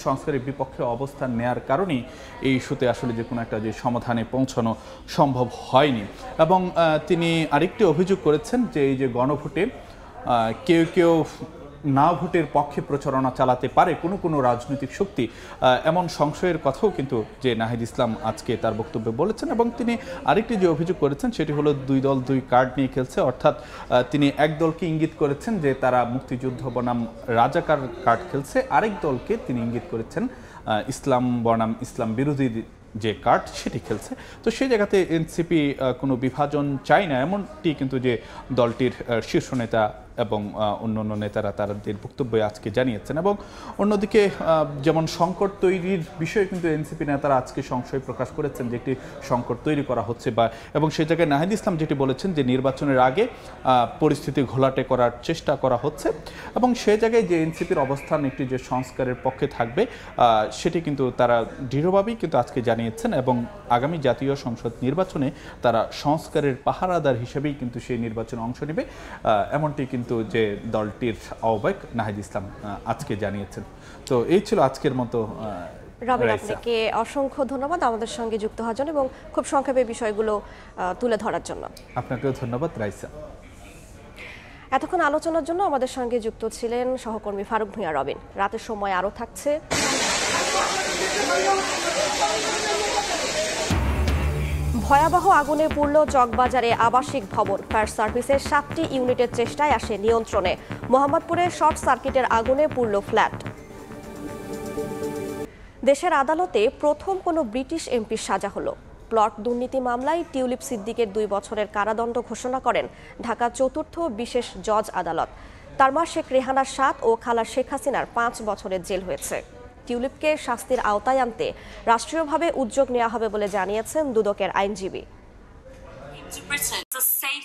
সংস্কারের বিপক্ষে অবস্থান নেয়ার কারণেই এই ইস্যুতে আসলে যে কোনো একটা যে সমাধানে পৌঁছানো সম্ভব হয়নি। এবং তিনি আরেকটি অভিযোগ করেছেন যে এই যে গণভোটে কেউ না ভোটের পক্ষে প্রচারণা চালাতে পারে কোনো রাজনৈতিক শক্তি, এমন সংশয়ের কথাও কিন্তু যে নাহিদ ইসলাম আজকে তার বক্তব্যে বলেছেন। এবং তিনি আরেকটি যে অভিযোগ করেছেন সেটি হলো দুই দল দুই কার্ড নিয়ে খেলছে, অর্থাৎ তিনি এক দলকে ইঙ্গিত করেছেন যে তারা মুক্তিযুদ্ধ বনাম রাজাকার কার্ড খেলছে, আরেক দলকে তিনি ইঙ্গিত করেছেন ইসলাম বনাম ইসলাম বিরোধী যে কার্ড সেটি খেলছে। তো সেই জায়গাতে এনসিপি কোনো বিভাজন চায় না, এমনটি কিন্তু যে দলটির শীর্ষ নেতা এবং অন্যান্য নেতারা তাদের বক্তব্যে আজকে জানিয়েছেন। এবং অন্যদিকে যেমন সংকট তৈরির বিষয়ে কিন্তু এনসিপি নেতারা আজকে সংশয় প্রকাশ করেছেন যে একটি সংকট তৈরি করা হচ্ছে, এবং সেই জায়গায় নাহিদ ইসলাম যেটি বলেছেন যে নির্বাচনের আগে পরিস্থিতি ঘোলাটে করার চেষ্টা করা হচ্ছে, এবং সেই জায়গায় যে এনসিপির অবস্থান একটি যে সংস্কারের পক্ষে থাকবে সেটি কিন্তু তারা দৃঢ়ভাবেই কিন্তু আজকে জানিয়েছেন, এবং আগামী জাতীয় সংসদ নির্বাচনে তারা সংস্কারের পাহারাদার হিসেবেই কিন্তু সেই নির্বাচনে অংশ নেবে, এমনটি কিন্তু যে দলটির আহ্বায়ক নাহিদ ইসলাম আজকে জানিয়েছেন। তো এই ছিল আজকের মতো। রবিন, আপনাকে অসংখ্য ধন্যবাদ আমাদের সঙ্গে যুক্ত হওয়ার জন্য এবং খুব সংক্ষেপে বিষয়গুলো তুলে ধরার জন্য। আপনাকেও ধন্যবাদ রাইসা। এতক্ষণ আলোচনার জন্য আমাদের সঙ্গে যুক্ত ছিলেন সহকর্মী ফারুক ভূঁইয়া রবিন। রাতের সময় আরও থাকছে ভয়াবহ আগুনে পুড়ল চকবাজারে আবাসিক ভবন। ফায়ার সার্ভিসের 7টি ইউনিটের চেষ্টায় আসে নিয়ন্ত্রণে। মোহাম্মদপুরে শর্ট সার্কিটের আগুনে পুড়ল ফ্ল্যাট। দেশের আদালতে প্রথম কোনো ব্রিটিশ এমপির সাজা হলো। প্লট দুর্নীতি মামলায় টিউলিপ সিদ্দিকের 2 বছরের কারাদণ্ড ঘোষণা করেন ঢাকা 4র্থ বিশেষ জজ আদালত। তার মা শেখ রেহানার 7 ও খালা শেখ হাসিনার 5 বছরের জেল হয়েছে। টিউলিপকে শাস্তির আওতায় আনতে রাষ্ট্রীয়ভাবে উদ্যোগ নেওয়া হবে বলে জানিয়েছেন দুদকের আইনজীবী।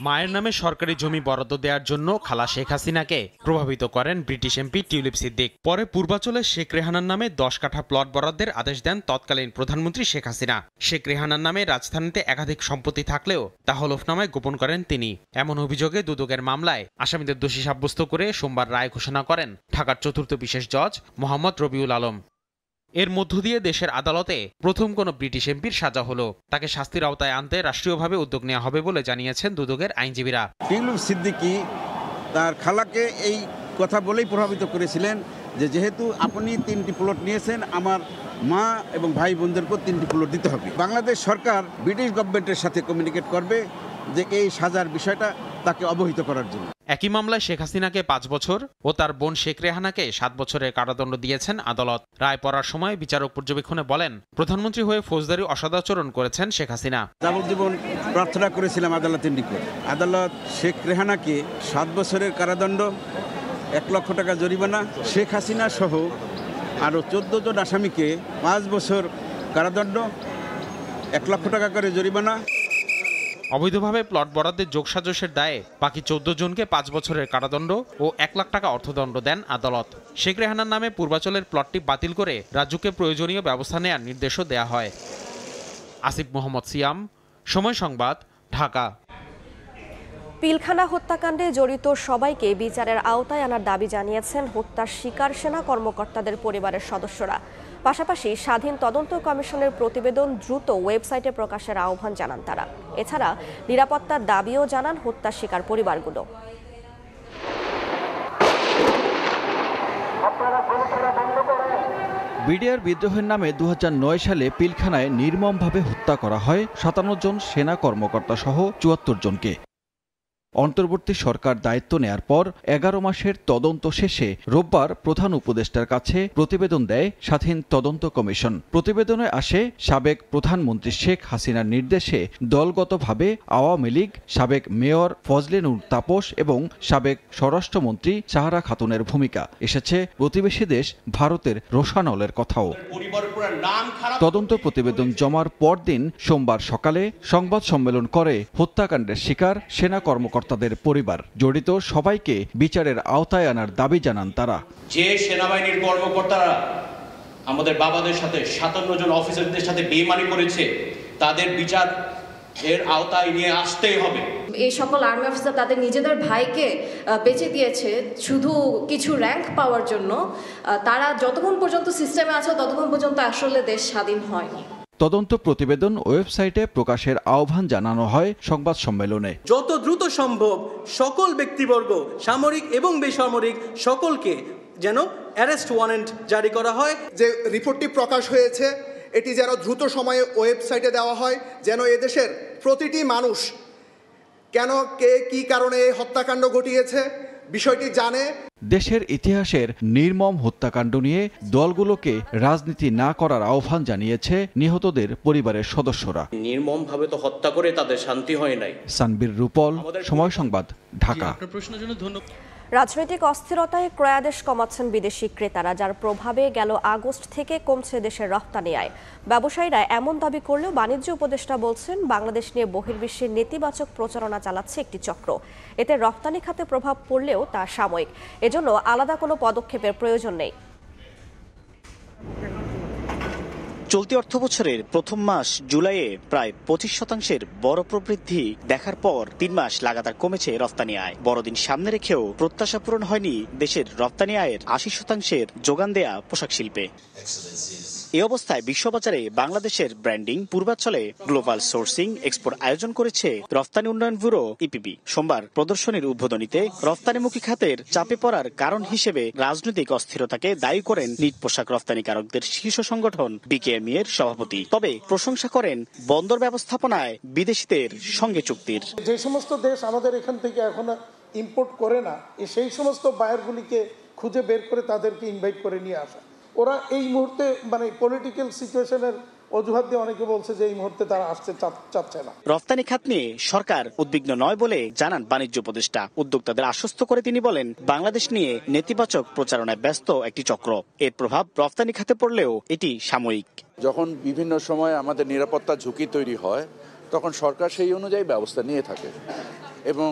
মায়ের নামে সরকারি জমি বরাদ্দ দেওয়ার জন্য খালা শেখ হাসিনাকে প্রভাবিত করেন ব্রিটিশ এমপি টিউলিপ সিদ্দিক। পরে পূর্বাচলে শেখ রেহানার নামে 10 কাঠা প্লট বরাদ্দের আদেশ দেন তৎকালীন প্রধানমন্ত্রী শেখ হাসিনা। শেখ রেহানার নামে রাজধানীতে একাধিক সম্পত্তি থাকলেও তা হলফনামায় গোপন করেন তিনি। এমন অভিযোগে দুদকের মামলায় আসামিদের দোষী সাব্যস্ত করে সোমবার রায় ঘোষণা করেন ঢাকার চতুর্থ বিশেষ জজ মোহাম্মদ রবিউল আলম। এর মধ্য দিয়ে দেশের আদালতে প্রথম কোনো ব্রিটিশ এমপির সাজা হলো। তাকে শাস্তির আওতায় আনতে রাষ্ট্রীয়ভাবে উদ্যোগ নেওয়া হবে বলে জানিয়েছেন দুদকের আইনজীবীরা। টিউলিপ সিদ্দিকী তার খালাকে এই কথা বলেই প্রভাবিত করেছিলেন যে যেহেতু আপনি 3টি প্লট নিয়েছেন, আমার মা এবং ভাই বোনদেরকেও 3টি প্লট দিতে হবে। বাংলাদেশ সরকার ব্রিটিশ গভর্নমেন্টের সাথে কমিউনিকেট করবে যে এই সাজার বিষয়টা তাকে অবহিত করার জন্য। একই মামলায় শেখ হাসিনাকে 5 বছর ও তার বোন শেখ রেহানাকে 7 বছরের কারাদণ্ড দিয়েছেন আদালত। রায় পড়ার সময় বিচারক পর্যবেক্ষণে বলেন, প্রধানমন্ত্রী হয়ে ফৌজদারি অসদাচরণ করেছেন শেখ হাসিনা। যাবজ্জীবন প্রার্থনা করেছিলাম আদালতের নিকট। আদালত শেখ রেহানাকে 7 বছরের কারাদণ্ড, 1 লক্ষ টাকা জরিমানা, শেখ হাসিনা সহ আরও 14 জন আসামিকে 5 বছর কারাদণ্ড, 1 লক্ষ টাকা করে জরিমানা। অবৈধভাবে প্লট বরাদ্দের যোগসাজশের দায়ে বাকি 14 জনকে 5 বছরের কারাদণ্ড ও 1 লাখ টাকা অর্থদণ্ড দেন আদালত। শেখ রেহানার নামে পূর্বাচলের প্লটটি বাতিল করে রাজ্যকে প্রয়োজনীয় ব্যবস্থা নেওয়ার নির্দেশও দেয়া হয়। আসিফ মোহাম্মদ সিয়াম, সময় সংবাদ, ঢাকা। পিলখানা হত্যাকাণ্ডে জড়িত সবাইকে বিচারের আওতায় আনার দাবি জানিয়েছেন হত্যার শিকার সেনা কর্মকর্তাদের পরিবারের সদস্যরা। পাশাপাশি স্বাধীন তদন্ত কমিশনের প্রতিবেদন দ্রুত ওয়েবসাইটে প্রকাশের আহ্বান জানান তারা। এছাড়া নিরাপত্তার দাবিও জানান হত্যার শিকার পরিবারগুলো। বিডিআর বিদ্রোহের নামে 2009 সালে পিলখানায় নির্মমভাবে হত্যা করা হয় 57 জন সেনা কর্মকর্তা সহ 74 জনকে। অন্তর্বর্তী সরকার দায়িত্ব নেয়ার পর 11 মাসের তদন্ত শেষে রোববার প্রধান উপদেষ্টার কাছে প্রতিবেদন দেয় স্বাধীন তদন্ত কমিশন। প্রতিবেদনে আসে সাবেক প্রধানমন্ত্রী শেখ হাসিনার নির্দেশে দলগতভাবে আওয়ামী লীগ, সাবেক মেয়র ফজলে নূর তাপস এবং সাবেক স্বরাষ্ট্রমন্ত্রী সাহারা খাতুনের ভূমিকা। এসেছে প্রতিবেশী দেশ ভারতের রোশানলের কথাও। তদন্ত প্রতিবেদন জমার পরদিন সোমবার সকালে সংবাদ সম্মেলন করে হত্যাকাণ্ডের শিকার সেনা কর্মকর্তাদের পরিবার। জড়িত সবাইকে বিচারের আওতায় আনার দাবি জানান তারা। যে সেনাবাহিনীর কর্মকর্তারা আমাদের বাবাদের সাথে 57 জন অফিসারদের সাথে বেইমানি করেছে, তাদের বিচার এর আওতায় নিয়ে আসতেই হবে। এই সকল আর্মি অফিসার তাদের নিজেদের ভাইকে বেঁচে দিয়েছে শুধু কিছু র্যাঙ্ক পাওয়ার জন্য। তারা যতক্ষণ পর্যন্ত সিস্টেমে আছে ততক্ষণ পর্যন্ত আসলে দেশ স্বাধীন হয়নি। তদন্ত প্রতিবেদন ওয়েবসাইটে প্রকাশের আহ্বান জানানো হয় সংবাদ সম্মেলনে। যত দ্রুত সম্ভব সকল ব্যক্তিবর্গ, সামরিক এবং বেসামরিক সকলকে যেন অ্যারেস্ট ওয়ারেন্ট জারি করা হয়। যে রিপোর্টটি প্রকাশ হয়েছে এটি যেন দ্রুত সময়ে ওয়েবসাইটে দেওয়া হয়, যেন এদেশের প্রতিটি মানুষ কেন, কে, কি কারণে এই হত্যাকাণ্ড ঘটিয়েছে বিষয়টি জানে। দেশের ইতিহাসের নির্মম হত্যাকাণ্ড নিয়ে দলগুলোকে রাজনীতি না করার আহ্বান জানিয়েছে নিহতদের পরিবারের সদস্যরা। নির্মমভাবে তো হত্যা করে তাদের শান্তি হয় নাই। সানবীর রূপল, সময় সংবাদ, ঢাকা। রাজনৈতিক অস্থিরতায় ক্রয়াদেশ কমাচ্ছেন বিদেশি ক্রেতারা, যার প্রভাবে গেল আগস্ট থেকে কমছে দেশের রপ্তানি আয়। ব্যবসায়ীরা এমন দাবি করলেও বাণিজ্য উপদেষ্টা বলছেন বাংলাদেশ নিয়ে বহির্বিশ্বের নেতিবাচক প্রচারণা চালাচ্ছে একটি চক্র। এতে রপ্তানি খাতে প্রভাব পড়লেও তা সাময়িক, এজন্য আলাদা কোনো পদক্ষেপের প্রয়োজন নেই। চলতি অর্থবছরের প্রথম মাস জুলাইয়ে প্রায় 25% বড় প্রবৃদ্ধি দেখার পর 3 মাস লাগাতার কমেছে রপ্তানি আয়। বড়দিন সামনে রেখেও প্রত্যাশা পূরণ হয়নি দেশের রপ্তানি আয়ের 80% যোগান দেয়া পোশাক শিল্পে। এই অবস্থায় বিশ্ববাজারে বাংলাদেশের ব্র্যান্ডিং পূর্বাঞ্চলে গ্লোবাল সোর্সিং এক্সপোর আয়োজন করেছে রফতানি উন্নয়ন ব্যুরো ইপিবি। সোমবার প্রদর্শনীর উদ্বোধনীতে রফতানিমুখী খাতের চাপে পড়ার কারণ হিসেবে রাজনৈতিক অস্থিরতাকে দায়ী করেন নিট পোশাক রফতানিকারকদের শীর্ষ সংগঠন বিকেএমই এর সভাপতি। তবে প্রশংসা করেন বন্দর ব্যবস্থাপনায় বিদেশিদের সঙ্গে চুক্তির। যে সমস্ত দেশ আমাদের এখান থেকে এখন ইম্পোর্ট করে না, সেই সমস্ত বায়ারগুলিকে খুঁজে বের করে তাদেরকে ইনভাইট করে নিয়ে আসা। ওরা এই মুহূর্তে মানে পলিটিক্যাল সিচুয়েশনের অজুহাত দিয়ে অনেকে বলছে যে এই মুহূর্তে তারা আসতে চাচ্ছে না। রফতানি খাত নিয়ে সরকার উদ্বিগ্ন নয় বলে জানান বাণিজ্য উপদেষ্টা। উদ্যোক্তাদের আশ্বস্ত করে তিনি বলেন বাংলাদেশ নিয়ে নেতিবাচক প্রচারণায় ব্যস্ত একটি চক্র। এর প্রভাব রফতানি খাতে পড়লেও এটি সাময়িক। যখন বিভিন্ন সময় আমাদের নিরাপত্তা ঝুঁকি তৈরি হয় তখন সরকার সেই অনুযায়ী ব্যবস্থা নিয়ে থাকে। এবং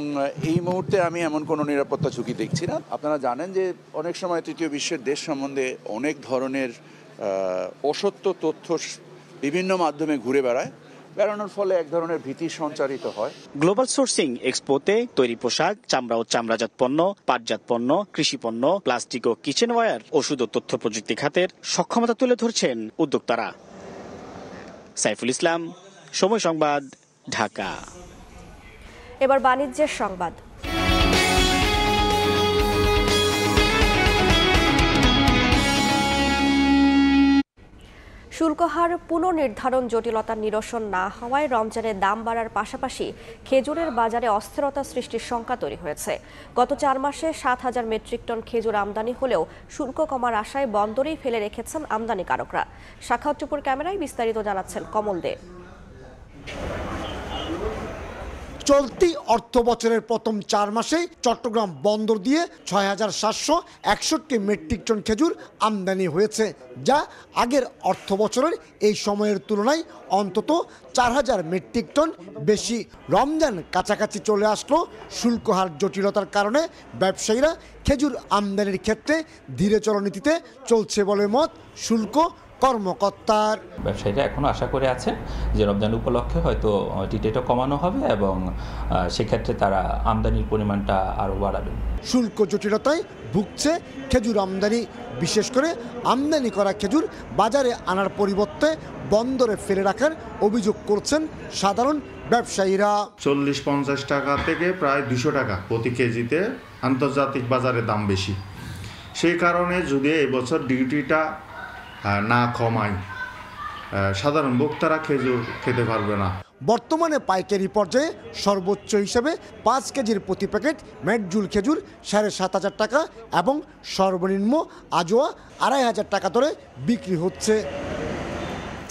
এই মুহূর্তে আমি এমন কোনো নিরাপত্তা ঝুঁকি দেখছি না। আপনারা জানেন যে অনেক সময় তৃতীয় বিশ্বের দেশ সম্বন্ধে অনেক ধরনের অসত্য তথ্য বিভিন্ন মাধ্যমে ঘুরে বেড়ানোর ফলে এক ধরনের ভীতি সঞ্চারিত হয়। গ্লোবাল সোর্সিং এক্সপোতে তৈরি পোশাক, চামড়া ও চামড়াজাত পণ্য, পাটজাত পণ্য, কৃষি পণ্য, প্লাস্টিক ও কিচেন ওয়্যার, ওষুধ ও তথ্য প্রযুক্তি খাতের সক্ষমতা তুলে ধরছেন উদ্যোক্তারা। সাইফুল ইসলাম, সময় সংবাদ, ঢাকা। এবার বাণিজ্যের সংবাদ। শুল্ক হার পুনর্নির্ধারণ জটিলতার নিরসন না হওয়ায় রমজানের দাম বাড়ার পাশাপাশি খেজুরের বাজারে অস্থিরতা সৃষ্টির শঙ্কা তৈরি হয়েছে। গত 4 মাসে 7,000 মেট্রিক টন খেজুর আমদানি হলেও শুল্ক কমার আশায় বন্দরেই ফেলে রেখেছেন আমদানিকারকরা। শাখাওয়াত টুপুর ক্যামেরায় বিস্তারিত জানাচ্ছেন কমল দে। চলতি অর্থ বছরের প্রথম 4 মাসে চট্টগ্রাম বন্দর দিয়ে 6,761 মেট্রিক টন খেজুর আমদানি হয়েছে, যা আগের অর্থ বছরের এই সময়ের তুলনায় অন্তত 4,000 মেট্রিক টন বেশি। রমজান কাছাকাছি চলে আসলো, শুল্ক হার জটিলতার কারণে ব্যবসায়ীরা খেজুর আমদানির ক্ষেত্রে ধীরে চলনীতিতে চলছে বলে মত শুল্ক কর্মকর্তার। ব্যবসায়ীরা এখনো আশা করে আছেন যে রমজান উপলক্ষে হয়তো টিটেটা কমানো হবে এবং সেক্ষেত্রে তারা আমদানির পরিমাণটা আরও বাড়াবেন। শুল্ক জটিলতায় ভুগছে খেজুর আমদানি, বিশেষ করে আমদানি করা খেজুর বাজারে আনার পরিবর্তে বন্দরে ফেলে রাখার অভিযোগ করছেন সাধারণ ব্যবসায়ীরা। 40-50 টাকা থেকে প্রায় 200 টাকা প্রতি কেজিতে আন্তর্জাতিক বাজারে দাম বেশি। সেই কারণে যদি এবছর ডিউটিটা না কমায়, সাধারণ ভোক্তারা খেজুর খেতে পারবে না। বর্তমানে পাইকারি পর্যায়ে সর্বোচ্চ হিসেবে 5 কেজির প্রতি প্যাকেট মেটজুল খেজুর 7,500 টাকা এবং সর্বনিম্ন আজোয়া 2,500 টাকা দরে বিক্রি হচ্ছে।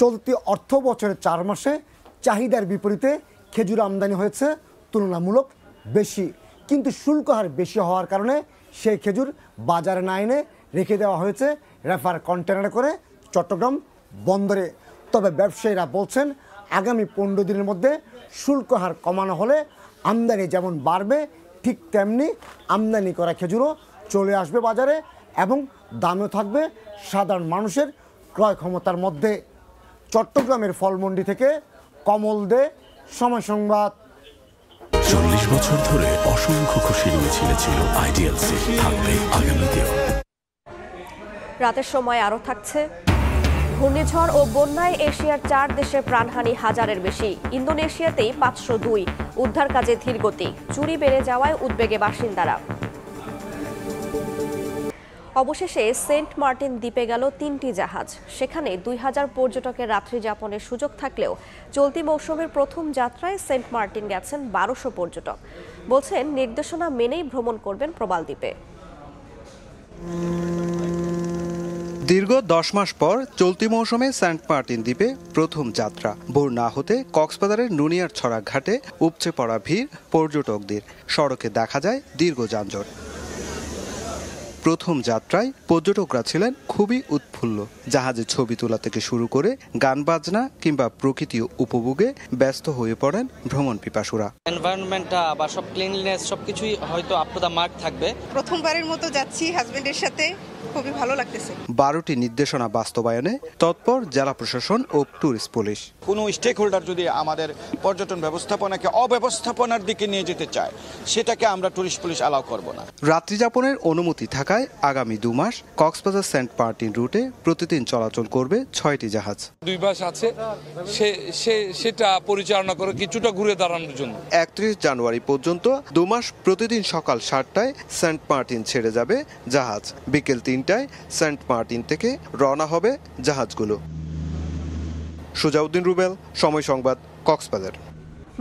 চলতি অর্থ বছরের 4 মাসে চাহিদার বিপরীতে খেজুর আমদানি হয়েছে তুলনামূলক বেশি, কিন্তু শুল্ক হার বেশি হওয়ার কারণে সেই খেজুর বাজারে না এনে রেখে দেওয়া হয়েছে রেফার কন্টেনারে করে চট্টগ্রাম বন্দরে। তবে ব্যবসায়ীরা বলছেন আগামী 15 দিনের মধ্যে শুল্ক হার কমানো হলে আমদানি যেমন বাড়বে, ঠিক তেমনি আমদানি করা খেজুরও চলে আসবে বাজারে এবং দামও থাকবে সাধারণ মানুষের ক্রয় ক্ষমতার মধ্যে। চট্টগ্রামের ফলমন্ডি থেকে কমল দে, সময় সংবাদ। 40 বছর ধরে অসংখ্য খুশি ছিল আইডিএলসি, থাকবে আগামীতেও। রাতের সময় আরও থাকছে ঘূর্ণিঝড় ও বন্যায় এশিয়ার 4 দেশের প্রাণহানি 1000-এর বেশি। ইন্দোনেশিয়াতেই 502, উদ্ধার কাজে ধীর গতি, চুরি বেড়ে যাওয়ায় উদ্বেগে বাসিন্দারা। অবশেষে সেন্ট মার্টিন দ্বীপে গেল 3টি জাহাজ। সেখানে 2000 পর্যটকের রাত্রি যাপনের সুযোগ থাকলেও চলতি মৌসুমের প্রথম যাত্রায় সেন্ট মার্টিন গেছেন 1200 পর্যটক। বলছেন নির্দেশনা মেনেই ভ্রমণ করবেন প্রবাল দ্বীপে। দীর্ঘ 10 মাস পর চলতি মৌসুমে সেন্ট মার্টিন দ্বীপে প্রথম যাত্রা। ভোর না হতে কক্সবাজারের নুনিয়ার ছড়া ঘাটে উপচে পড়া ভিড় পর্যটকদের। সড়কে দেখা যায় দীর্ঘ যানজট। প্রথম যাত্রায় পর্যটকরা ছিলেন খুবই উৎফুল্ল। জাহাজে ছবি তোলা থেকে শুরু করে গান বাজনা কিংবা প্রকৃতি উপভোগে ব্যস্ত হয়ে পড়েন ভ্রমণ পিপাসুরা। এনভায়রনমেন্টটা বা সব ক্লিনলিনেস সবকিছুই হয়তো আপ টু দ্য মার্ক থাকবে। প্রথমবারের মতো যাচ্ছি হাজবেন্ডের সাথে, খুবই ভালো লাগতেছে। 12টি নির্দেশনা বাস্তবায়নে তৎপর জেলা প্রশাসন ও ট্যুরিস্ট পুলিশ। কোনো স্টেক হোল্ডার যদি আমাদের পর্যটন ব্যবস্থাপনাকে অব্যবস্থাপনার দিকে নিয়ে যেতে চায়, সেটাকে আমরা ট্যুরিস্ট পুলিশ অ্যালাউ করব না। রাত্রিযাপনের অনুমতি থাকায় আগামী 2 মাস কক্সবাজার সেন্ট মার্টিন রুটে প্রতিদিন চলাচল করবে 6টি জাহাজ। 2 মাস আছে সেটা পরিচালনা করে কিছুটা ঘুরে দাঁড়ানোর জন্য। 31 জানুয়ারি পর্যন্ত 2 মাস প্রতিদিন সকাল 7টায় সেন্ট মার্টিন ছেড়ে যাবে জাহাজ। বিকেল 3টায় সেন্ট মার্টিন থেকে রওনা হবে জাহাজগুলো। সুজাউদ্দিন রুবেল, সময় সংবাদ, কক্সবাজার।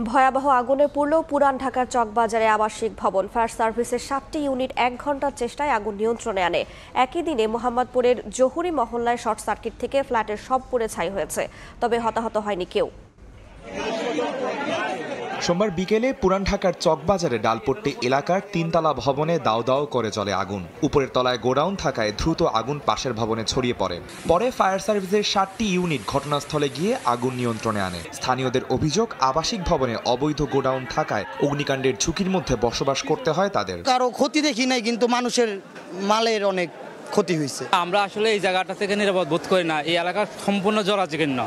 ভয়াবহ আগুনে পুড়ল পুরান ঢাকার চকবাজারে আবাসিক ভবন। ফায়ার সার্ভিসের 7টি ইউনিট 1 ঘন্টার চেষ্টায় আগুন নিয়ন্ত্রণে আনে। একই দিনে মোহাম্মদপুরের জহুরি মহল্লায় শর্ট সার্কিট থেকে ফ্ল্যাটের সব পুড়ে ছাই হয়েছে, তবে হতাহত হয়নি কেউ। সোমবার বিকেলে পুরান ঢাকার চকবাজারে ডালপট্টি এলাকার 3তলা ভবনে দাও দাও করে জ্বলে আগুন। উপরের তলায় গোডাউন থাকায় দ্রুত আগুন পাশের ভবনে ছড়িয়ে পড়ে। পরে ফায়ার সার্ভিসের 7টি ইউনিট ঘটনাস্থলে গিয়ে আগুন নিয়ন্ত্রণে আনে। স্থানীয়দের অভিযোগ, আবাসিক ভবনে অবৈধ গোডাউন থাকায় অগ্নিকাণ্ডের ঝুঁকির মধ্যে বসবাস করতে হয় তাদের। কারো ক্ষতি দেখি নাই, কিন্তু মানুষের মালের অনেক ক্ষতি হয়েছে। আমরা আসলে এই জায়গাটা থেকে নিরাপদ বোধ করি না। এই এলাকা সম্পূর্ণ জরাজীর্ণ,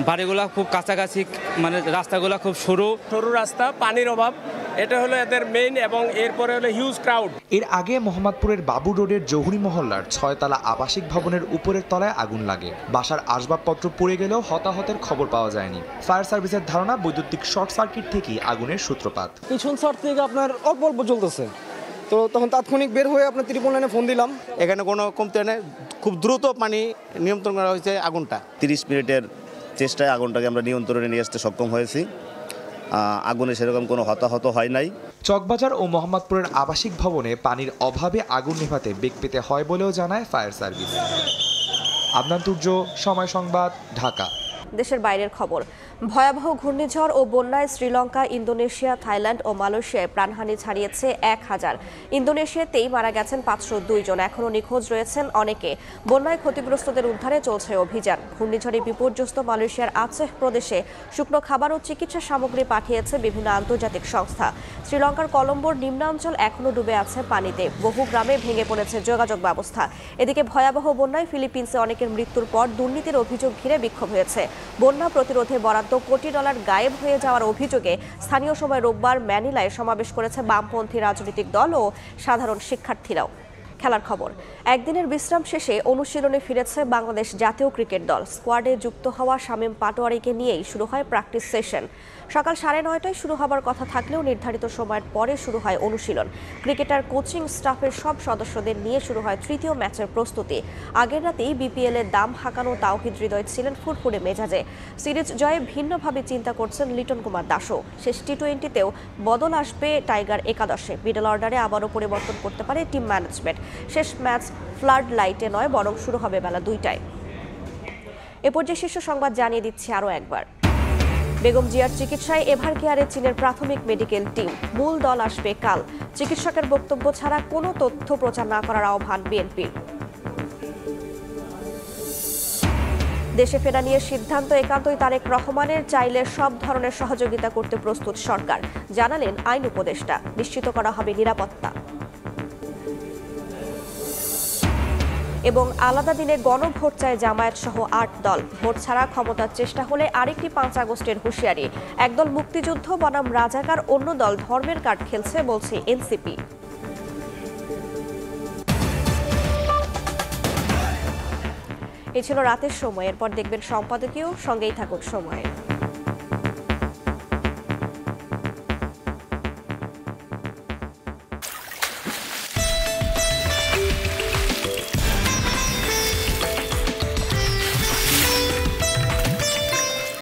বাড়িগুলা খুব কাছাকাছি, মানে রাস্তাগুলা খুব সরু রাস্তা, পানির অভাব, এটা হলো এদের মেইন, এবং এরপরে হলো হিউজ ক্রাউড। এর আগে মোহাম্মদপুরের বাবু রোডের জহুরি মহল্লার 6তলা আবাসিক ভবনের উপরের তলায় আগুন লাগে। বাসার আসবাবপত্র পুড়ে গেলেও হতাহতের খবর পাওয়া যায়নি। ফায়ার সার্ভিসের ধারণা বৈদ্যুতিক শর্ট সার্কিট থেকেই আগুনের সূত্রপাত। পিছন সাইড থেকে আপনার অল্প অল্প চলতেছে, তো তখন তাৎক্ষণিক বের হয়ে আপনার ত্রিপল লাইনে ফোন দিলাম। এখানে কোনো কমতে নেই, খুব দ্রুত পানি নিয়ন্ত্রণ করা হয়েছে আগুনটা। 30 মিনিটের চেষ্টায় আগুনটাকে আমরা নিয়ন্ত্রণে নিয়ে আসতে সক্ষম হয়েছি। আগুনে সেরকম কোনো হতাহত হয় নাই। চকবাজার ও মোহাম্মদপুরের আবাসিক ভবনে পানির অভাবে আগুন নেভাতে বেগ পেতে হয় বলেও জানায় ফায়ার সার্ভিস। আদনান তুর্য, সময় সংবাদ, ঢাকা। দেশের বাইরের খবর। ভয়াবহ ঘূর্ণিঝড় ও বন্যায় শ্রীলঙ্কা, ইন্দোনেশিয়া, থাইল্যান্ড ও মালয়েশিয়ায় প্রাণহানি ছাড়িয়েছে 1000। ইন্দোনেশিয়াতেই মারা গেছেন 502 জন। এখনও নিখোঁজ রয়েছেন অনেকে। বন্যায় ক্ষতিগ্রস্তদের উদ্ধারে চলছে অভিযান। ঘূর্ণিঝড়ে বিপর্যস্ত মালয়েশিয়ার আচেহ প্রদেশে শুকনো খাবার ও চিকিৎসা সামগ্রী পাঠিয়েছে বিভিন্ন আন্তর্জাতিক সংস্থা। শ্রীলঙ্কার কলম্বোর নিম্নাঞ্চল এখনও ডুবে আছে পানিতে। বহু গ্রামে ভেঙে পড়েছে যোগাযোগ ব্যবস্থা। এদিকে ভয়াবহ বন্যায় ফিলিপিন্সে অনেকের মৃত্যুর পর দুর্নীতির অভিযোগ ঘিরে বিক্ষোভ হয়েছে। বন্যা প্রতিরোধে বরাদ্দ কোটি ডলার গায়েব হয়ে যাওয়ার অভিযোগে স্থানীয় সময় রোববার ম্যানিলায় সমাবেশ করেছে বামপন্থী রাজনৈতিক দল ও সাধারণ শিক্ষার্থীরাও। খেলার খবর। একদিনের বিশ্রাম শেষে অনুশীলনে ফিরেছে বাংলাদেশ জাতীয় ক্রিকেট দল। স্কোয়াডে যুক্ত হওয়া শামীম পাটোয়ারিকে নিয়েই শুরু হয় প্র্যাকটিস সেশন। সকাল 9:30টায় শুরু হবার কথা থাকলেও নির্ধারিত সময়ের পরে শুরু হয় অনুশীলন। ক্রিকেটার, কোচিং স্টাফের সব সদস্যদের নিয়ে শুরু হয় তৃতীয় ম্যাচের প্রস্তুতি। আগের রাতেই বিপিএল এর দাম হাঁকানো তাওহিদ হৃদয় ছিলেন ফুরফুরে মেজাজে। সিরিজ জয়ে ভিন্নভাবে চিন্তা করছেন লিটন কুমার দাসও। শেষ টি20তেও বদল আসবে টাইগার একাদশে। মিডল অর্ডারে আবারও পরিবর্তন করতে পারে টিম ম্যানেজমেন্ট। শেষ ম্যাচ ফ্লাড লাইটে নয়, বরং শুরু হবে বেলা 2টায়। এ পর্যায়ে শীর্ষ সংবাদ জানিয়ে দিচ্ছি আরও একবার। বেগম জিয়ার চিকিৎসায় এভার কেয়ারে চীনের প্রাথমিক মেডিকেল টিম। মূল দল আসবে কাল। চিকিৎসকের বক্তব্য ছাড়া কোনো তথ্য প্রচার না করার আহ্বান বিএনপির। দেশে ফেরা নিয়ে সিদ্ধান্ত একান্তই তারেক রহমানের। চাইলে সব ধরনের সহযোগিতা করতে প্রস্তুত সরকার, জানালেন আইন উপদেষ্টা। নিশ্চিত করা হবে নিরাপত্তা। এবং আলাদা দিনে গণভোট চায় জামায়াত সহ 8 দল। ভোট ছাড়া ক্ষমতার চেষ্টা হলে আরেকটি 5 আগস্টের হুঁশিয়ারি। একদল মুক্তিযুদ্ধ বনাম রাজাকার, অন্য দল ধর্মের কার্ড খেলছে বলছে এনসিপি। এই ছিল রাতের সময়। এরপর দেখবেন সম্পাদকীয়। সঙ্গেই থাকুন সময়।